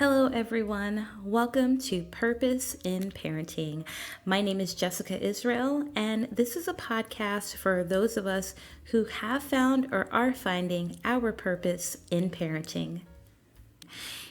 Hello, everyone. Welcome to Purpose in Parenting. My name is Jessica Israel, and this is a podcast for those of us who have found or are finding our purpose in parenting.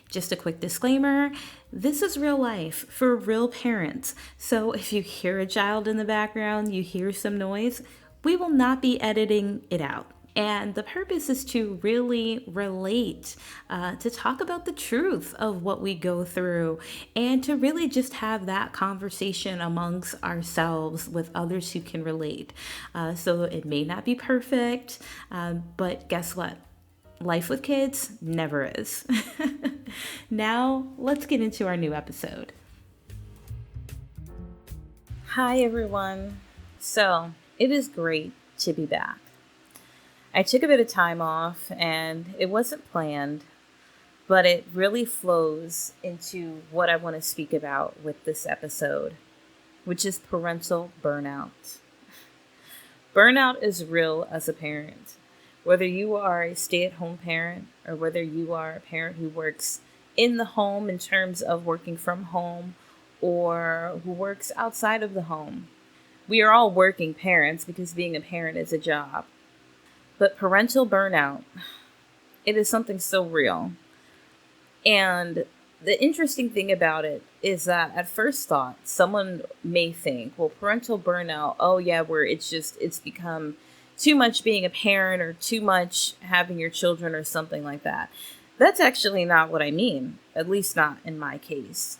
Just a quick disclaimer, this is real life for real parents. So if you hear a child in the background, you hear some noise, we will not be editing it out. And the purpose is to really relate, to talk about the truth of what we go through, and to really just have that conversation amongst ourselves with others who can relate. So it may not be perfect, but guess what? Life with kids never is. Now, let's get into our new episode. Hi, everyone. So, it is great to be back. I took a bit of time off and it wasn't planned, but it really flows into what I want to speak about with this episode, which is parental burnout. Burnout is real as a parent. Whether you are a stay-at-home parent or whether you are a parent who works in the home in terms of working from home or who works outside of the home, we are all working parents because being a parent is a job. But parental burnout, it is something so real. And the interesting thing about it is that at first thought, someone may think, well, parental burnout, oh yeah, where it's become too much being a parent or too much having your children or something like that. That's actually not what I mean, at least not in my case.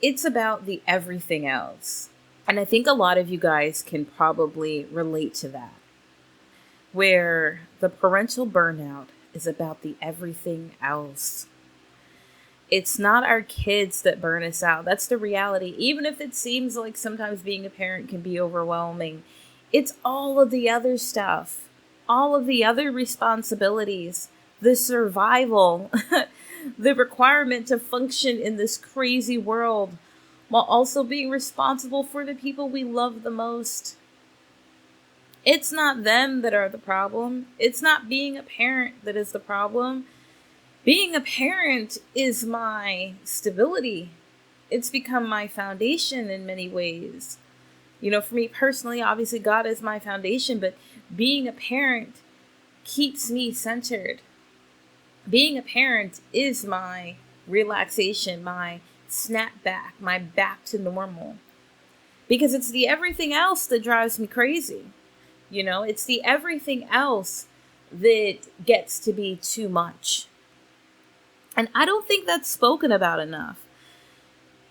It's about the everything else. And I think a lot of you guys can probably relate to that, where the parental burnout is about the everything else. It's not our kids that burn us out. That's the reality. Even if it seems like sometimes being a parent can be overwhelming, it's all of the other stuff, all of the other responsibilities, the survival, the requirement to function in this crazy world while also being responsible for the people we love the most. It's not them that are the problem. It's not being a parent that is the problem. Being a parent is my stability. It's become my foundation in many ways. You know, for me personally, obviously God is my foundation, but being a parent keeps me centered. Being a parent is my relaxation, my snap back, my back to normal. Because it's the everything else that drives me crazy. You know, it's the everything else that gets to be too much. And I don't think that's spoken about enough.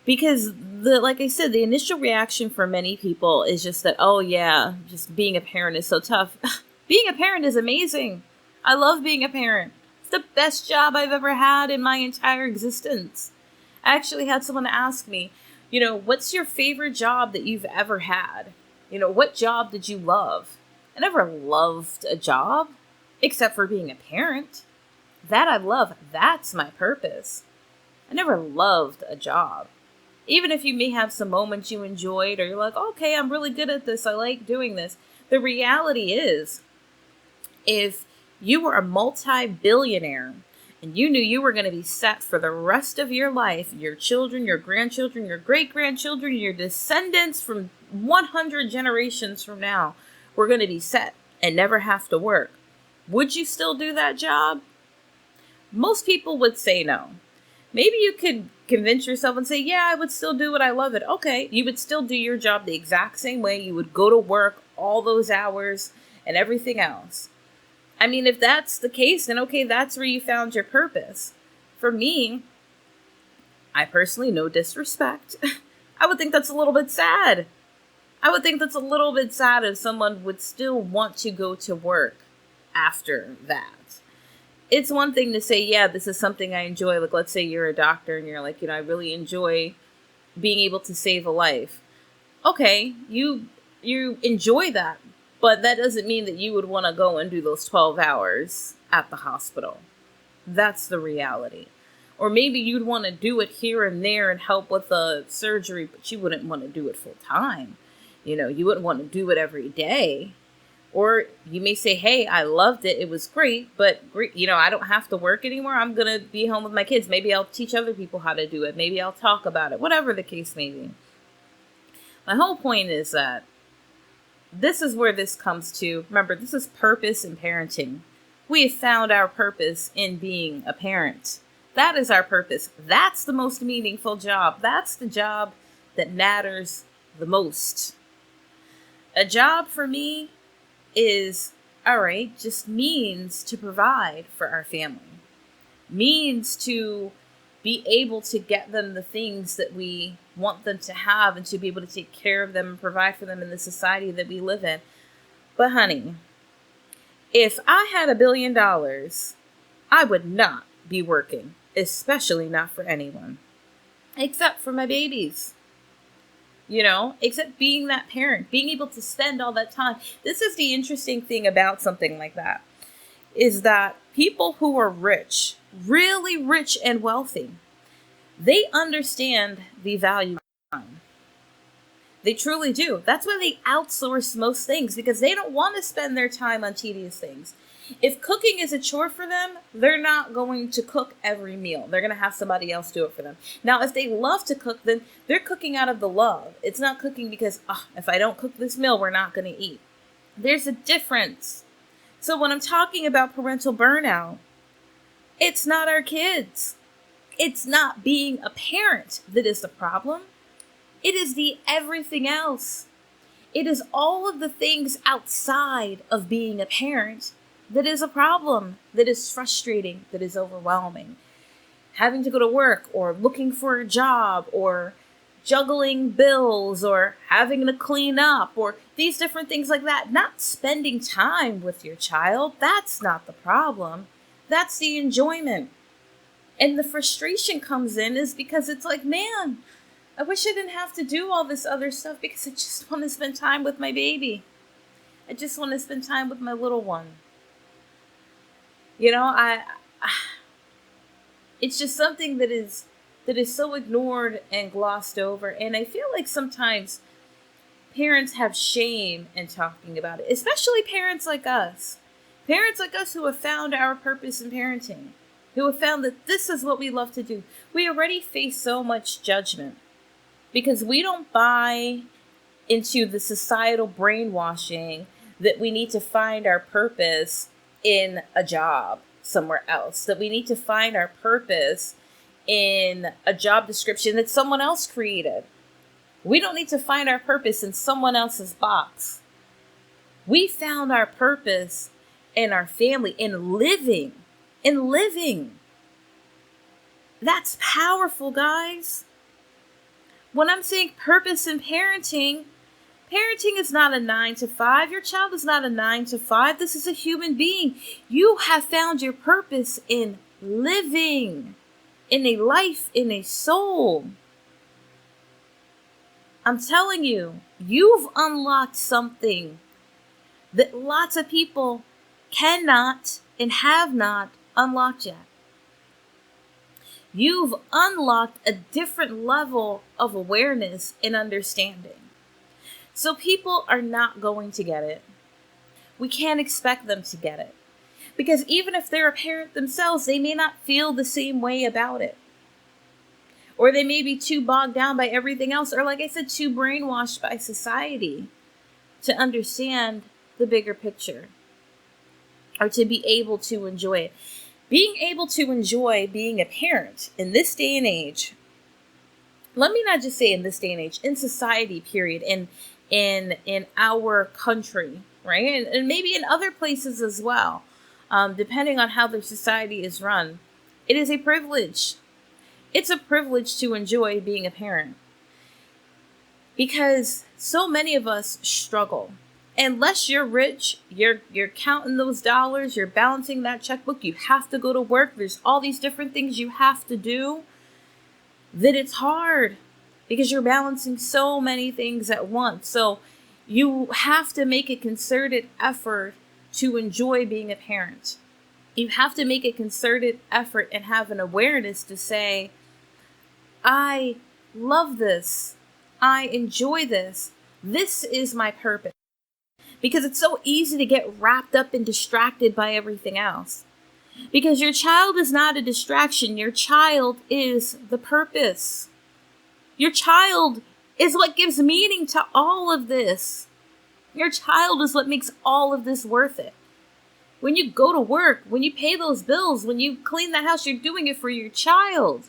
Because like I said, the initial reaction for many people is just that, oh yeah, just being a parent is so tough. Being a parent is amazing. I love being a parent. It's the best job I've ever had in my entire existence. I actually had someone ask me, you know, what's your favorite job that you've ever had? You know, what job did you love? I never loved a job, except for being a parent. That I love. That's my purpose. I never loved a job. Even if you may have some moments you enjoyed, or you're like, okay, I'm really good at this. I like doing this. The reality is, if you were a multi-billionaire and you knew you were going to be set for the rest of your life, your children, your grandchildren, your great-grandchildren, your descendants from 100 generations from now, we're going to be set and never have to work, would you still do that job? Most people would say no. Maybe you could convince yourself and say, yeah, I would still do it. I love it. Okay, you would still do your job the exact same way. You would go to work all those hours and everything else. I mean, if that's the case, then okay, that's where you found your purpose. For me, I personally, no disrespect, I would think that's a little bit sad. I would think that's a little bit sad if someone would still want to go to work after that. It's one thing to say, yeah, this is something I enjoy. Like, let's say you're a doctor and you're like, you know, I really enjoy being able to save a life. Okay, you enjoy that, but that doesn't mean that you would want to go and do those 12 hours at the hospital. That's the reality. Or maybe you'd want to do it here and there and help with the surgery, but you wouldn't want to do it full time. You know, you wouldn't want to do it every day. Or you may say, hey, I loved it. It was great, but I don't have to work anymore. I'm going to be home with my kids. Maybe I'll teach other people how to do it. Maybe I'll talk about it, whatever the case may be. My whole point is that this is where this comes to. Remember, this is purpose in parenting. We have found our purpose in being a parent. That is our purpose. That's the most meaningful job. That's the job that matters the most. A job for me is, all right, just means to provide for our family. Means to be able to get them the things that we want them to have and to be able to take care of them and provide for them in the society that we live in. But honey, if I had $1 billion, I would not be working, especially not for anyone, except for my babies. Except being that parent, being able to spend all that time. This is the interesting thing about something like that, is that people who are rich, really rich and wealthy, they understand the value of time. They truly do. That's why they outsource most things, because they don't want to spend their time on tedious things. If cooking is a chore for them, they're not going to cook every meal. They're going to have somebody else do it for them. Now, if they love to cook, then they're cooking out of the love. It's not cooking because, if I don't cook this meal, we're not going to eat. There's a difference. So when I'm talking about parental burnout, it's not our kids. It's not being a parent that is the problem. It is the everything else. It is all of the things outside of being a parent that is a problem, that is frustrating, that is overwhelming. Having to go to work, or looking for a job, or juggling bills, or having to clean up, or these different things like that. Not spending time with your child. That's not the problem. That's the enjoyment. And the frustration comes in is because it's like, man, I wish I didn't have to do all this other stuff because I just want to spend time with my baby. I just want to spend time with my little one. It's just something that is so ignored and glossed over. And I feel like sometimes parents have shame in talking about it, especially parents like us. Parents like us who have found our purpose in parenting, who have found that this is what we love to do. We already face so much judgment because we don't buy into the societal brainwashing that we need to find our purpose in a job somewhere else, that we need to find our purpose in a job description that someone else created. We don't need to find our purpose in someone else's box. We found our purpose in our family, in living. That's powerful, guys. When I'm saying purpose in parenting is not a 9 to 5. Your child is not a 9 to 5. This is a human being. You have found your purpose in living, in a life, in a soul. I'm telling you, you've unlocked something that lots of people cannot and have not unlocked yet. You've unlocked a different level of awareness and understanding. So people are not going to get it. We can't expect them to get it. Because even if they're a parent themselves, they may not feel the same way about it. Or they may be too bogged down by everything else. Or like I said, too brainwashed by society to understand the bigger picture. Or to be able to enjoy it. Being able to enjoy being a parent in this day and age, let me not just say in this day and age, in society, period, in our country, right? And maybe in other places as well, depending on how their society is run. It is a privilege. It's a privilege to enjoy being a parent. Because so many of us struggle. Unless you're rich, you're counting those dollars, you're balancing that checkbook, you have to go to work, there's all these different things you have to do, that it's hard because you're balancing so many things at once. So you have to make a concerted effort to enjoy being a parent. You have to make a concerted effort and have an awareness to say, I love this. I enjoy this. This is my purpose. because it's so easy to get wrapped up and distracted by everything else. Because your child is not a distraction. Your child is the purpose. Your child is what gives meaning to all of this. Your child is what makes all of this worth it. When you go to work, when you pay those bills, when you clean the house, you're doing it for your child.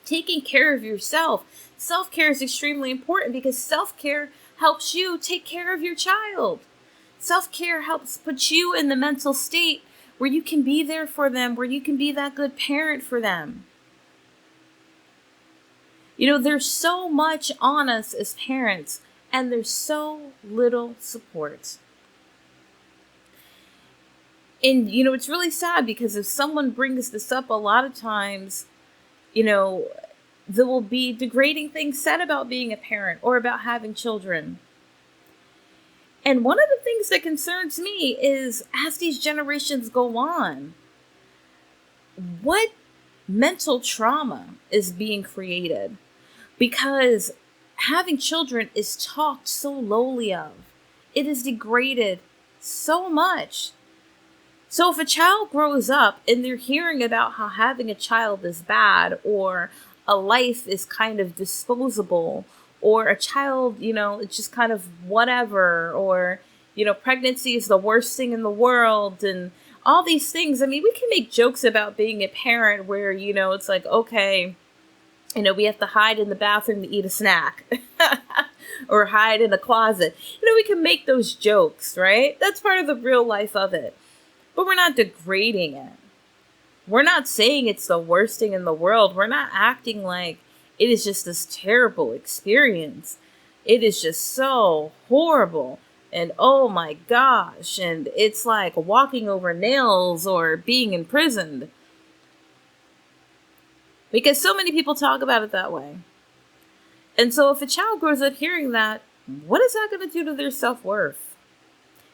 Taking care of yourself. Self-care is extremely important because self-care helps you take care of your child. Self-care helps put you in the mental state where you can be there for them, where you can be that good parent for them. You know, there's so much on us as parents, and there's so little support. And, you know, it's really sad because if someone brings this up, a lot of times, you know, there will be degrading things said about being a parent or about having children. And one of the things that concerns me is as these generations go on, what mental trauma is being created? Because having children is talked so lowly of. It is degraded so much. So if a child grows up and they're hearing about how having a child is bad, or a life is kind of disposable, or a child, you know, it's just kind of whatever, or, you know, pregnancy is the worst thing in the world, and all these things. I mean, we can make jokes about being a parent where, you know, it's like, okay, you know, we have to hide in the bathroom to eat a snack or hide in a closet. You know, we can make those jokes, right? That's part of the real life of it. But we're not degrading it. We're not saying it's the worst thing in the world. We're not acting like it is just this terrible experience. It is just so horrible. And oh my gosh. And it's like walking over nails or being imprisoned. Because so many people talk about it that way. And so if a child grows up hearing that, what is that going to do to their self-worth?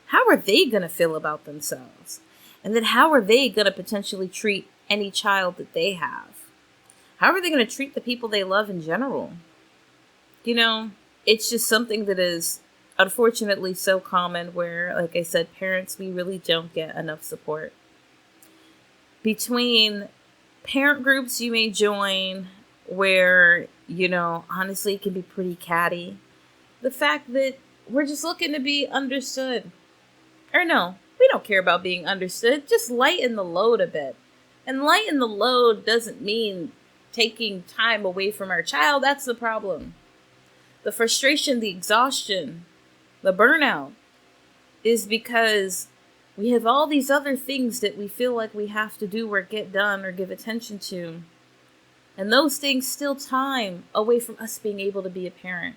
How are they going to feel about themselves? And then how are they going to potentially treat any child that they have? How are they going to treat the people they love in general? You know, it's just something that is unfortunately so common where, like I said, parents, we really don't get enough support. Between parent groups you may join where, you know, honestly, it can be pretty catty. The fact that we're just looking to be understood. Or no, we don't care about being understood. Just lighten the load a bit. And lighten the load doesn't mean taking time away from our child. That's the problem. The frustration, the exhaustion, the burnout is because we have all these other things that we feel like we have to do or get done or give attention to. And those things steal time away from us being able to be a parent.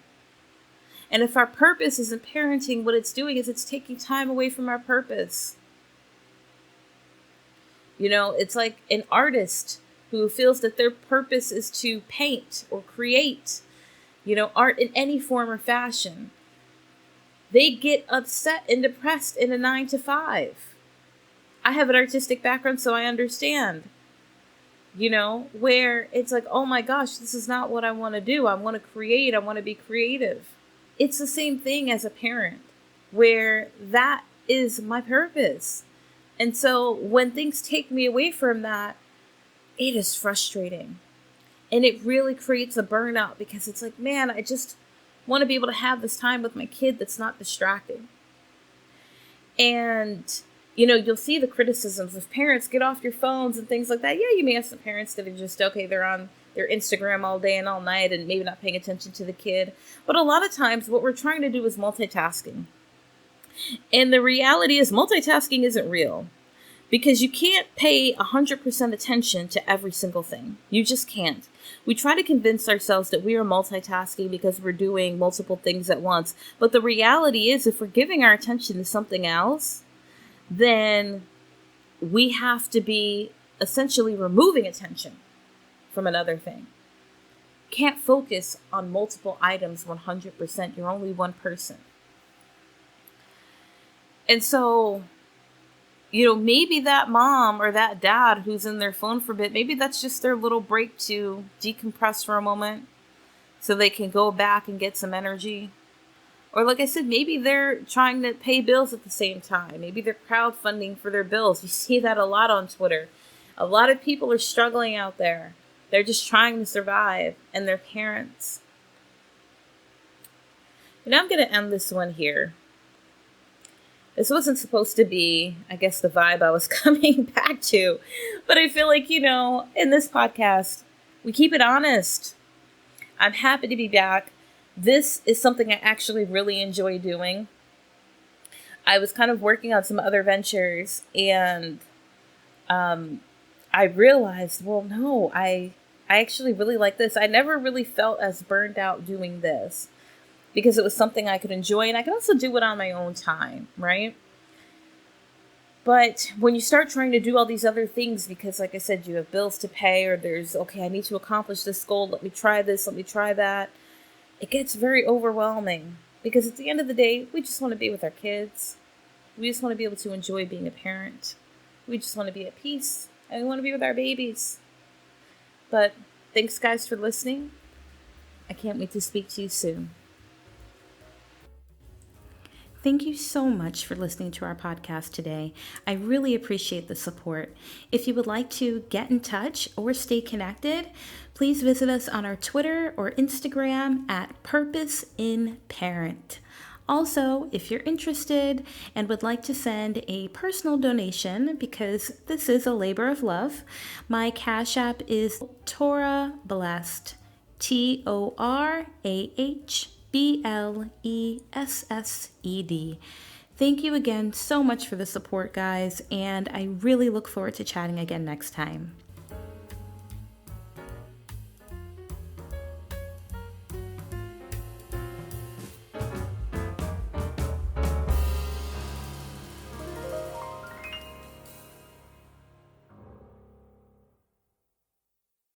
And if our purpose isn't parenting, what it's doing is it's taking time away from our purpose. You know, it's like an artist who feels that their purpose is to paint or create, you know, art in any form or fashion. They get upset and depressed in a 9-to-5. I have an artistic background, so I understand. You know, where it's like, oh my gosh, this is not what I want to do. I want to create. I want to be creative. It's the same thing as a parent, where that is my purpose. And so when things take me away from that, it is frustrating. And it really creates a burnout because it's like, man, I just want to be able to have this time with my kid that's not distracting. And, you know, you'll see the criticisms of parents, get off your phones and things like that. Yeah, you may have some parents that are just, okay, they're on their Instagram all day and all night and maybe not paying attention to the kid. But a lot of times what we're trying to do is multitasking. And the reality is multitasking isn't real. Because you can't pay 100% attention to every single thing. You just can't. We try to convince ourselves that we are multitasking because we're doing multiple things at once. But the reality is, if we're giving our attention to something else, then we have to be essentially removing attention from another thing. Can't focus on multiple items 100%. You're only one person. And so, you know, maybe that mom or that dad who's in their phone for a bit, maybe that's just their little break to decompress for a moment so they can go back and get some energy. Or like I said, maybe they're trying to pay bills at the same time. Maybe they're crowdfunding for their bills. You see that a lot on Twitter. A lot of people are struggling out there. They're just trying to survive, and their parents. And I'm going to end this one here. This wasn't supposed to be, I guess, the vibe I was coming back to. But I feel like, in this podcast, we keep it honest. I'm happy to be back. This is something I actually really enjoy doing. I was kind of working on some other ventures, and I realized, well, no, I actually really like this. I never really felt as burned out doing this because it was something I could enjoy, and I could also do it on my own time, right? But when you start trying to do all these other things, because like I said, you have bills to pay, or I need to accomplish this goal. Let me try this. Let me try that. It gets very overwhelming because at the end of the day, we just want to be with our kids. We just want to be able to enjoy being a parent. We just want to be at peace, and we want to be with our babies. But thanks, guys, for listening. I can't wait to speak to you soon. Thank you so much for listening to our podcast today. I really appreciate the support. If you would like to get in touch or stay connected, please visit us on our Twitter or Instagram at Purpose in Parent. Also, if you're interested and would like to send a personal donation, because this is a labor of love, my Cash App is Torah Blessed, TorahBlessed. Thank you again so much for the support, guys, and I really look forward to chatting again next time.